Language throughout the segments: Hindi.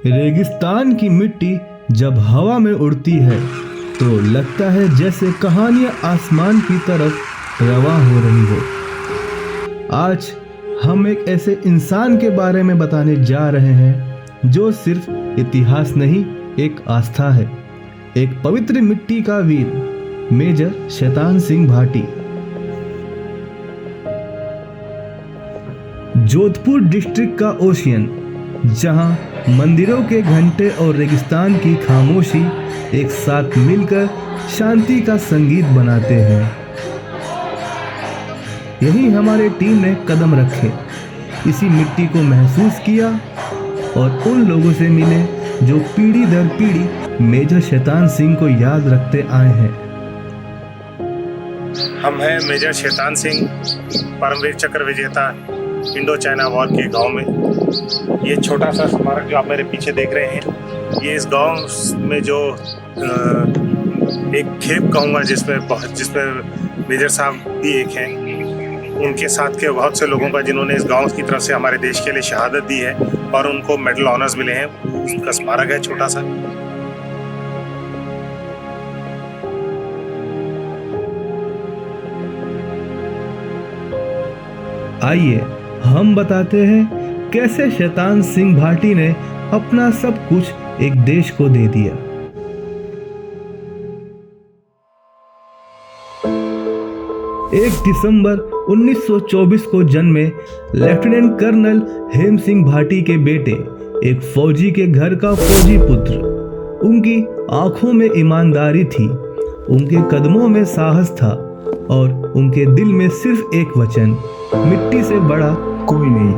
रेगिस्तान की मिट्टी जब हवा में उड़ती है तो लगता है जैसे कहानियां आसमान की तरफ रवां हो रही हो। आज हम एक ऐसे इंसान के बारे में बताने जा रहे हैं जो सिर्फ इतिहास नहीं, एक आस्था है। एक पवित्र मिट्टी का वीर, मेजर शैतान सिंह भाटी। जोधपुर डिस्ट्रिक्ट का ओशियन, जहां मंदिरों के घंटे और रेगिस्तान की खामोशी एक साथ मिलकर शांति का संगीत बनाते हैं। यही हमारे टीम ने कदम रखे, इसी मिट्टी को महसूस किया और उन लोगों से मिले जो पीढ़ी दर पीढ़ी मेजर शैतान सिंह को याद रखते आए हैं। हम हैं मेजर शैतान सिंह, परमवीर चक्र विजेता इंडो चाइना वॉर के गांव में। ये छोटा सा स्मारक जो आप मेरे पीछे देख रहे हैं, ये इस गांव में जो एक खेप कहूँगा जिसमें मेजर साहब भी एक हैं, उनके साथ के बहुत से लोगों का जिन्होंने इस गांव की तरफ से हमारे देश के लिए शहादत दी है और उनको मेडल ऑनर्स मिले हैं, उसका स्मारक है छोटा सा। आइए हम बताते हैं कैसे शैतान सिंह भाटी ने अपना सब कुछ एक देश को दे दिया। एक दिसंबर 1924 को जन्मे लेफ्टिनेंट कर्नल हेम सिंह भाटी के बेटे, एक फौजी के घर का फौजी पुत्र। उनकी आंखों में ईमानदारी थी, उनके कदमों में साहस था और उनके दिल में सिर्फ एक वचन, मिट्टी से बड़ा कोई नहीं।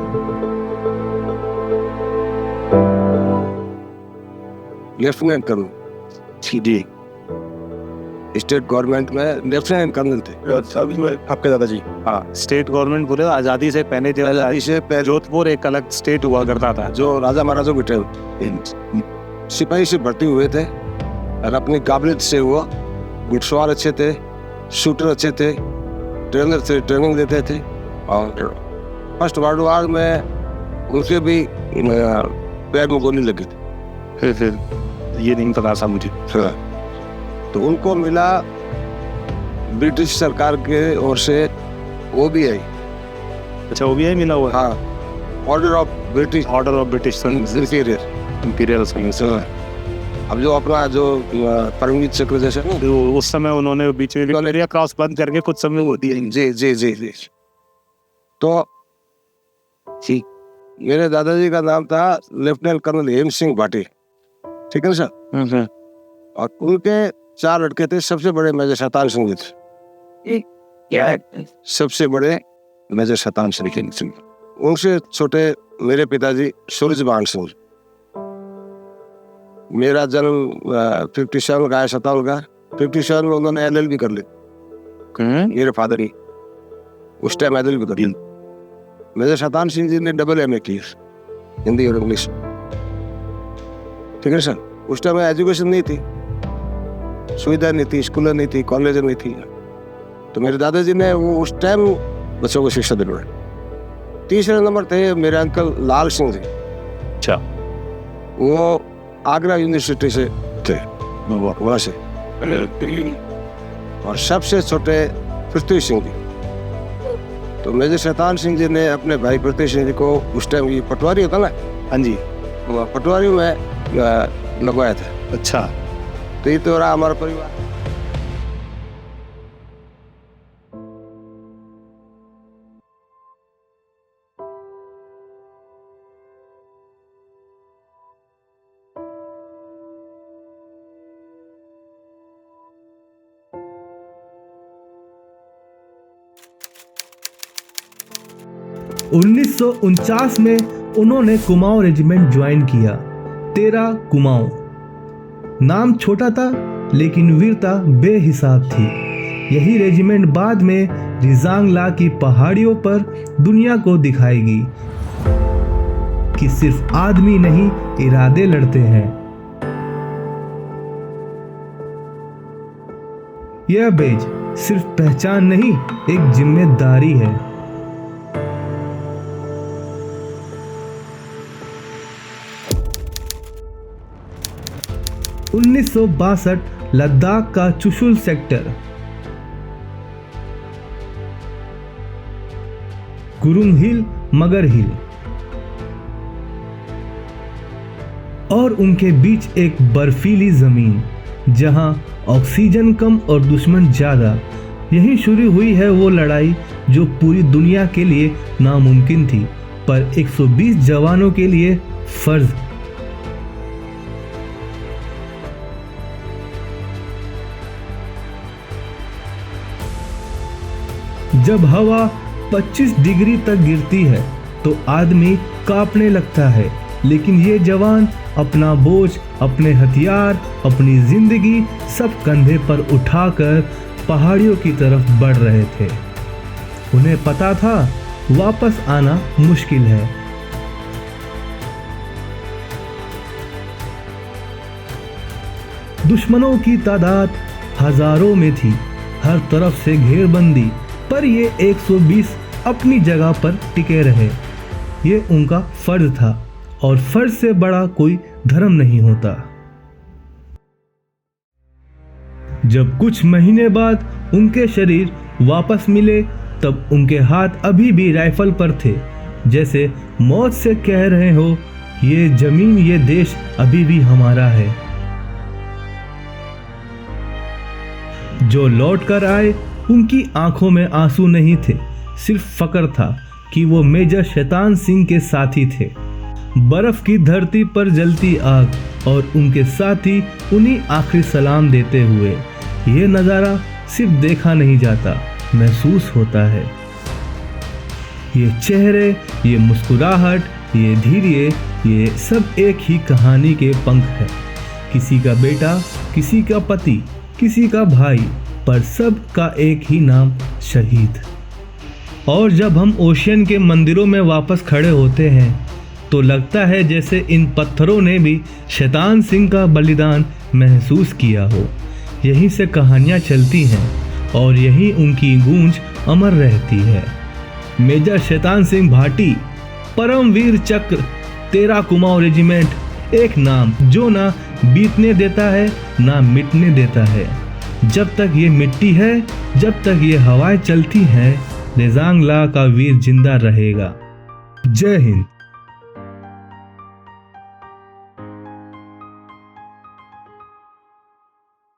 लेफ्टिनेंट कर्नल जी, स्टेट गवर्नमेंट में लेफ्टिनेंट कर्नल थे। अभी मैं आपके दादाजी। हाँ, स्टेट गवर्नमेंट पूरे आज़ादी से पहले जोधपुर एक अलग स्टेट हुआ करता था। जो राजा महाराजों के टाइम सिपाही से भर्ती हुए थे और अपनी काबिलियत से हुआ, घुड़सवार अच्छे थे, शूटर अच्छे थे, ट्रेनर थे, ट्रेनिंग देते थे। और फर्स्ट वर्ल्ड वार में उनके भी पैर में गोली लगी थी। फिर ये नहीं पता था मुझे। तो उनको मिला ब्रिटिश सरकार के ओर से OBI। अच्छा, OBI मिला हुआ? हाँ, order of British imperial service. अब जो अपना जो परमवीर चक्र जैसे ना, तो उस समय उन्होंने बीच में विक्टोरिया क्रॉस बंद करके कुछ समय वो दिए। जी जी जी जी। तो ठीक, मेरे दादाजी का नाम था लेफ्टिनेंट कर्नल हेम सिंह भाटी, ठीक है ना सर? और उनके 4 लड़के थे, सबसे बड़े मेजर शैतान सिंह जी थे। सबसे बड़े मेजर शैतान सिंह। उनसे छोटे मेरे पिताजी सूरजबान सिंह। मेरा जन्म 57 का है, 57 का। 57 में उन्होंने LLB कर ली, मेरे फादर ही उस टाइम LLB कर ली। मेजर शैतान सिंह जी ने MA की, हिंदी और इंग्लिश, ठीक है सर? उस टाइम एजुकेशन नहीं थी, सुविधा नहीं थी, स्कूल नहीं थी, कॉलेज नहीं थी। तो मेरे दादाजी ने वो उस टाइम बच्चों को शिक्षा दिलवाई। तीसरे नंबर थे मेरे अंकल लाल सिंह जी। अच्छा। वो आगरा यूनिवर्सिटी से थे, वहाँ से। और सबसे छोटे पृथ्वी सिंह जी। तो मेजर शैतान सिंह जी ने अपने भाई पृथ्वी सिंह जी को उस टाइम ये पटवारी होता ना, हाँ जी, पटवारी में लगवाया था। अच्छा। तो ये तो रहा हमारा परिवार। उन्नीस में उन्होंने कुमाऊं रेजिमेंट ज्वाइन किया। 13 कुमाऊं। नाम छोटा था लेकिन वीरता बेहिसाब थी। यही रेजिमेंट बाद में रिजांगला की पहाड़ियों पर दुनिया को दिखाएगी कि सिर्फ आदमी नहीं, इरादे लड़ते हैं। यह बेज सिर्फ पहचान नहीं, एक जिम्मेदारी है। 1962 लद्दाख का चुशुल सेक्टर, गुरुंग हिल, मगर हिल और उनके बीच एक बर्फीली जमीन जहां ऑक्सीजन कम और दुश्मन ज्यादा। यहीं शुरू हुई है वो लड़ाई जो पूरी दुनिया के लिए नामुमकिन थी, पर 120 जवानों के लिए फर्ज। जब हवा 25 डिग्री तक गिरती है तो आदमी कांपने लगता है, लेकिन ये जवान अपना बोझ, अपने हथियार, अपनी जिंदगी सब कंधे पर उठाकर पहाड़ियों की तरफ बढ़ रहे थे। उन्हें पता था वापस आना मुश्किल है। दुश्मनों की तादाद हजारों में थी, हर तरफ से घेरबंदी, पर ये 120 अपनी जगह पर टिके रहे। ये उनका फर्ज था और फर्ज से बड़ा कोई धर्म नहीं होता। जब कुछ महीने बाद उनके शरीर वापस मिले तब उनके हाथ अभी भी राइफल पर थे, जैसे मौत से कह रहे हो, ये जमीन, ये देश अभी भी हमारा है। जो लौट कर आए उनकी आंखों में आंसू नहीं थे, सिर्फ फक्र था कि वो मेजर शैतान सिंह के साथी थे। बर्फ की धरती पर जलती आग और उनके साथी उन्हीं आखिरी सलाम देते हुए। ये नज़ारा सिर्फ देखा नहीं जाता, महसूस होता है। ये चेहरे, ये मुस्कुराहट, ये धैर्य, ये सब एक ही कहानी के पंख है। किसी का बेटा, किसी का पति, किसी का भाई, पर सब का एक ही नाम, शहीद। और जब हम ओशियन के मंदिरों में वापस खड़े होते हैं तो लगता है जैसे इन पत्थरों ने भी शैतान सिंह का बलिदान महसूस किया हो। यहीं से कहानियाँ चलती हैं और यहीं उनकी गूंज अमर रहती है। मेजर शैतान सिंह भाटी, परमवीर चक्र, 13 कुमाऊं रेजिमेंट, एक नाम जो ना बीतने देता है ना मिटने देता है। जब तक ये मिट्टी है, जब तक ये हवाएं चलती हैं, रेजांग ला का वीर जिंदा रहेगा। जय हिंद।